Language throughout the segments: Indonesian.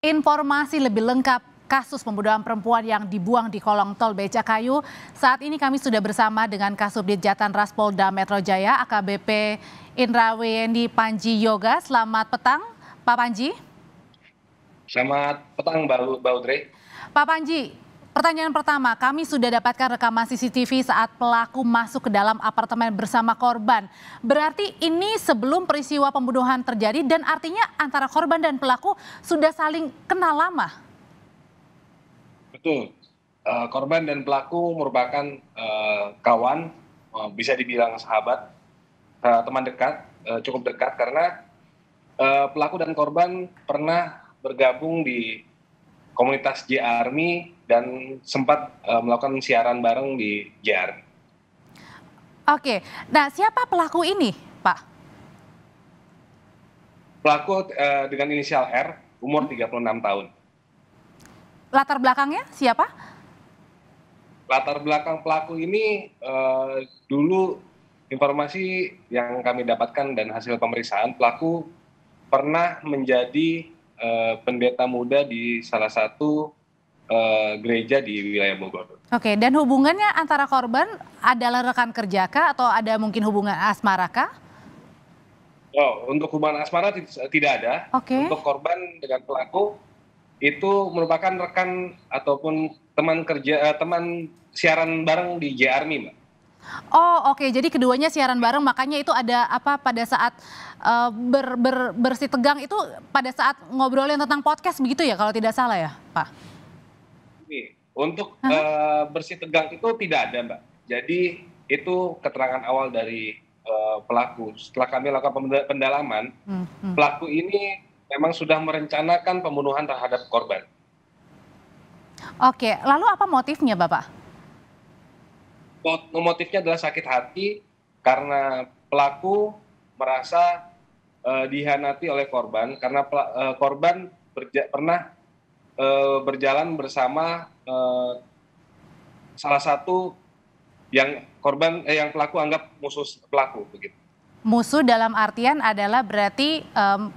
Informasi lebih lengkap kasus pembunuhan perempuan yang dibuang di kolong tol Becakayu. Saat ini kami sudah bersama dengan Kasubdit Jatanras Polda Metro Jaya, AKBP Indra Weyendi Panji Yoga. Selamat petang, Pak Panji. Selamat petang, Mbak Audrey. Pak Panji, pertanyaan pertama, kami sudah dapatkan rekaman CCTV saat pelaku masuk ke dalam apartemen bersama korban. Berarti ini sebelum peristiwa pembunuhan terjadi dan artinya antara korban dan pelaku sudah saling kenal lama. Betul, korban dan pelaku merupakan kawan, bisa dibilang sahabat, teman dekat, cukup dekat karena pelaku dan korban pernah bergabung di komunitas J-Army dan sempat melakukan siaran bareng di J-Army. Oke, nah siapa pelaku ini, Pak? Pelaku dengan inisial R, umur 36 tahun. Latar belakangnya siapa? Latar belakang pelaku ini dulu informasi yang kami dapatkan dan hasil pemeriksaan, pelaku pernah menjadi pendeta muda di salah satu gereja di wilayah Bogor. Oke, dan hubungannya antara korban adalah rekan kerja kah atau ada mungkin hubungan asmara kah? Oh, untuk hubungan asmara tidak ada. Oke. Untuk korban dengan pelaku itu merupakan rekan ataupun teman kerja, teman siaran bareng di J-Army, Mbak. Oh oke, jadi keduanya siaran bareng, makanya itu ada apa pada saat bersih tegang itu pada saat ngobrolin tentang podcast begitu ya kalau tidak salah ya, Pak? Untuk bersih tegang itu tidak ada, Mbak. Jadi itu keterangan awal dari pelaku. Setelah kami lakukan pendalaman, pelaku ini memang sudah merencanakan pembunuhan terhadap korban. Oke, lalu apa motifnya, Bapak? Motifnya adalah sakit hati karena pelaku merasa dihianati oleh korban karena korban pernah berjalan bersama salah satu yang yang pelaku anggap musuh pelaku begitu. Musuh dalam artian adalah berarti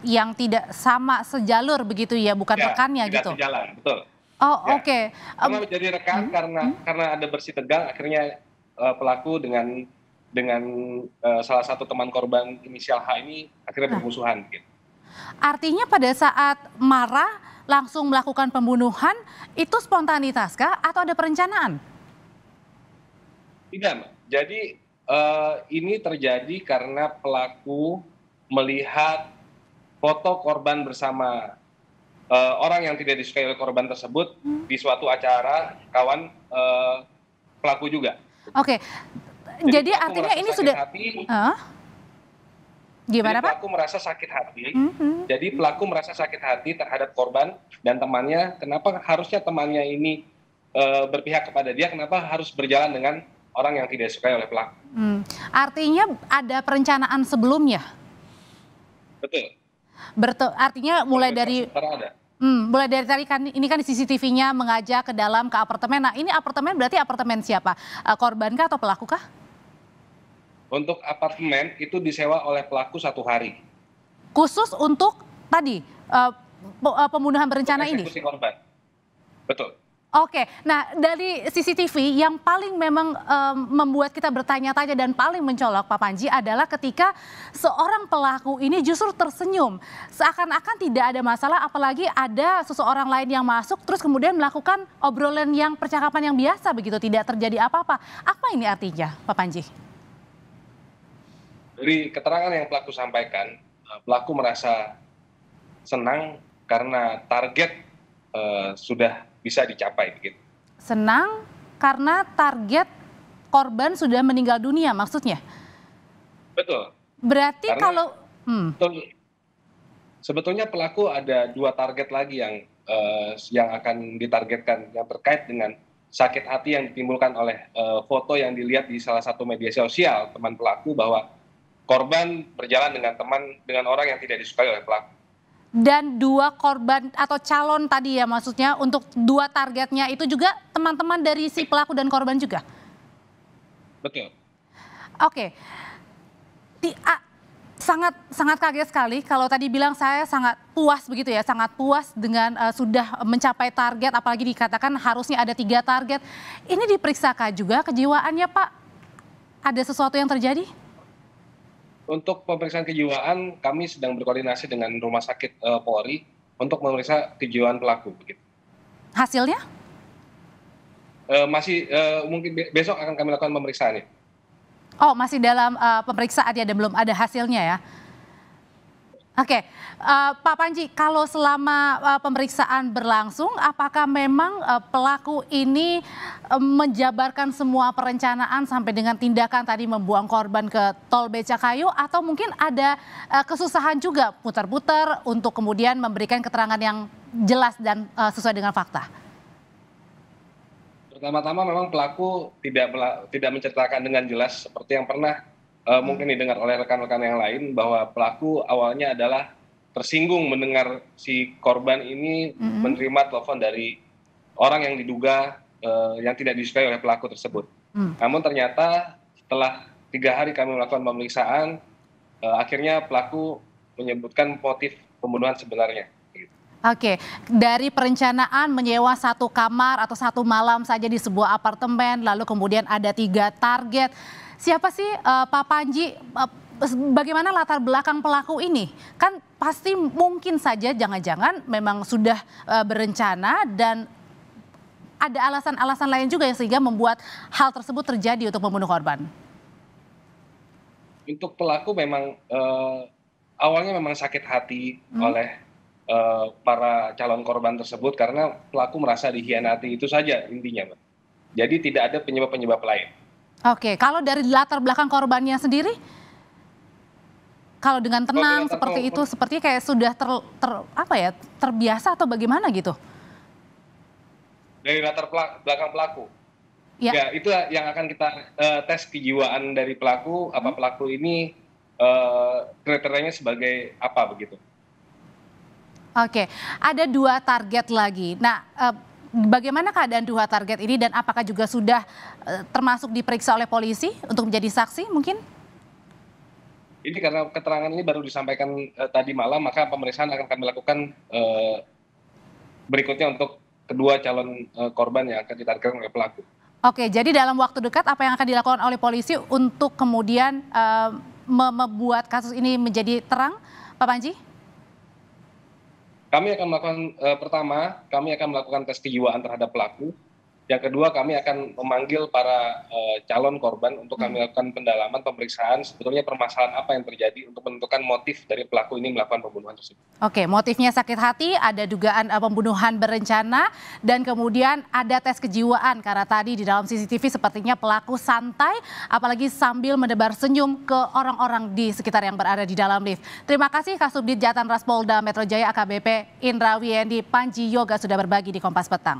yang tidak sama sejalur begitu ya, bukan Ya, rekannya tidak gitu. sejalan, betul. Oh Ya. oke. Karena menjadi rekan karena ada bersih tegang, akhirnya pelaku dengan salah satu teman korban inisial H ini akhirnya bermusuhan. Gitu. Artinya pada saat marah langsung melakukan pembunuhan itu spontanitas kah atau ada perencanaan? Tidak, Mbak. Jadi ini terjadi karena pelaku melihat foto korban bersama orang yang tidak disukai oleh korban tersebut di suatu acara kawan pelaku juga. Oke, jadi artinya ini sudah gimana, Pak? Pelaku merasa sakit hati. Jadi pelaku merasa sakit hati terhadap korban dan temannya. Kenapa harusnya temannya ini berpihak kepada dia? Kenapa harus berjalan dengan orang yang tidak disukai oleh pelaku? Artinya ada perencanaan sebelumnya. Betul. Artinya mulai dari tadi kan ini kan CCTV-nya mengajak ke dalam ke apartemen. Nah ini apartemen berarti apartemen siapa? Korban kah atau pelaku kah? Untuk apartemen itu disewa oleh pelaku 1 hari. Khusus untuk tadi pembunuhan berencana ini? Eksekusi korban. Betul. Oke, nah dari CCTV yang paling memang membuat kita bertanya-tanya dan paling mencolok Pak Panji adalah ketika seorang pelaku ini justru tersenyum. Seakan-akan tidak ada masalah apalagi ada seseorang lain yang masuk terus kemudian melakukan obrolan yang percakapan yang biasa begitu, tidak terjadi apa-apa. Apa ini artinya Pak Panji? Dari keterangan yang pelaku sampaikan, pelaku merasa senang karena target sudah bisa dicapai begitu. Senang karena target korban sudah meninggal dunia maksudnya? Betul. Berarti karena kalau sebetulnya pelaku ada 2 target lagi yang akan ditargetkan yang terkait dengan sakit hati yang ditimbulkan oleh foto yang dilihat di salah satu media sosial teman pelaku bahwa korban berjalan dengan orang yang tidak disukai oleh pelaku. Dan 2 korban atau calon tadi ya maksudnya untuk 2 targetnya itu juga teman-teman dari si pelaku dan korban juga? Betul. Oke. Sangat sangat kaget sekali kalau tadi bilang saya sangat puas begitu ya, sangat puas dengan sudah mencapai target, apalagi dikatakan harusnya ada 3 target. Ini diperiksakan juga kejiwaannya Pak? Ada sesuatu yang terjadi? Untuk pemeriksaan kejiwaan, kami sedang berkoordinasi dengan Rumah Sakit Polri untuk memeriksa kejiwaan pelaku. Begitu. Hasilnya? Masih mungkin besok akan kami lakukan pemeriksaannya. Oh, masih dalam pemeriksaan ya dan belum ada hasilnya ya. Oke, Pak Panji, kalau selama pemeriksaan berlangsung, apakah memang pelaku ini menjabarkan semua perencanaan sampai dengan tindakan tadi membuang korban ke tol Becakayu, atau mungkin ada kesusahan juga putar-putar untuk kemudian memberikan keterangan yang jelas dan sesuai dengan fakta? Pertama-tama memang pelaku tidak menceritakan dengan jelas seperti yang pernah mungkin didengar oleh rekan-rekan yang lain, bahwa pelaku awalnya adalah tersinggung mendengar si korban ini menerima telepon dari orang yang diduga yang tidak disukai oleh pelaku tersebut. Namun ternyata setelah 3 hari kami melakukan pemeriksaan, akhirnya pelaku menyebutkan motif pembunuhan sebenarnya. Oke, dari perencanaan menyewa 1 kamar atau 1 malam saja di sebuah apartemen, lalu kemudian ada 3 target. Siapa sih Pak Panji, bagaimana latar belakang pelaku ini? Kan pasti mungkin saja jangan-jangan memang sudah berencana dan ada alasan-alasan lain juga yang sehingga membuat hal tersebut terjadi untuk membunuh korban. Untuk pelaku memang awalnya memang sakit hati oleh para calon korban tersebut karena pelaku merasa dikhianati, itu saja intinya, Mbak. Jadi tidak ada penyebab-penyebab lain. Oke, kalau dari latar belakang korbannya sendiri, kalau dengan tenang seperti itu, sepertinya kayak sudah terbiasa atau bagaimana gitu? Dari latar belakang pelaku? Ya, itu yang akan kita tes kejiwaan dari pelaku, apa pelaku ini kriterianya sebagai apa begitu. Oke, ada 2 target lagi. Nah, bagaimana keadaan 2 target ini dan apakah juga sudah termasuk diperiksa oleh polisi untuk menjadi saksi mungkin? Ini karena keterangan ini baru disampaikan tadi malam, maka pemeriksaan akan kami lakukan berikutnya untuk kedua calon korban yang akan ditargetkan oleh pelaku. Oke, jadi dalam waktu dekat apa yang akan dilakukan oleh polisi untuk kemudian membuat kasus ini menjadi terang, Pak Panji? Kami akan melakukan pertama, kami akan melakukan tes kejiwaan terhadap pelaku. Yang kedua, kami akan memanggil para calon korban untuk kami lakukan pendalaman, pemeriksaan sebetulnya permasalahan apa yang terjadi untuk menentukan motif dari pelaku ini melakukan pembunuhan tersebut. Oke, motifnya sakit hati, ada dugaan pembunuhan berencana, dan kemudian ada tes kejiwaan karena tadi di dalam CCTV sepertinya pelaku santai, apalagi sambil menebar senyum ke orang-orang di sekitar yang berada di dalam lift. Terima kasih Kasubdit Jatan Ras Polda Metro Jaya AKBP Indra Wiyendi Panji Yoga sudah berbagi di Kompas Petang.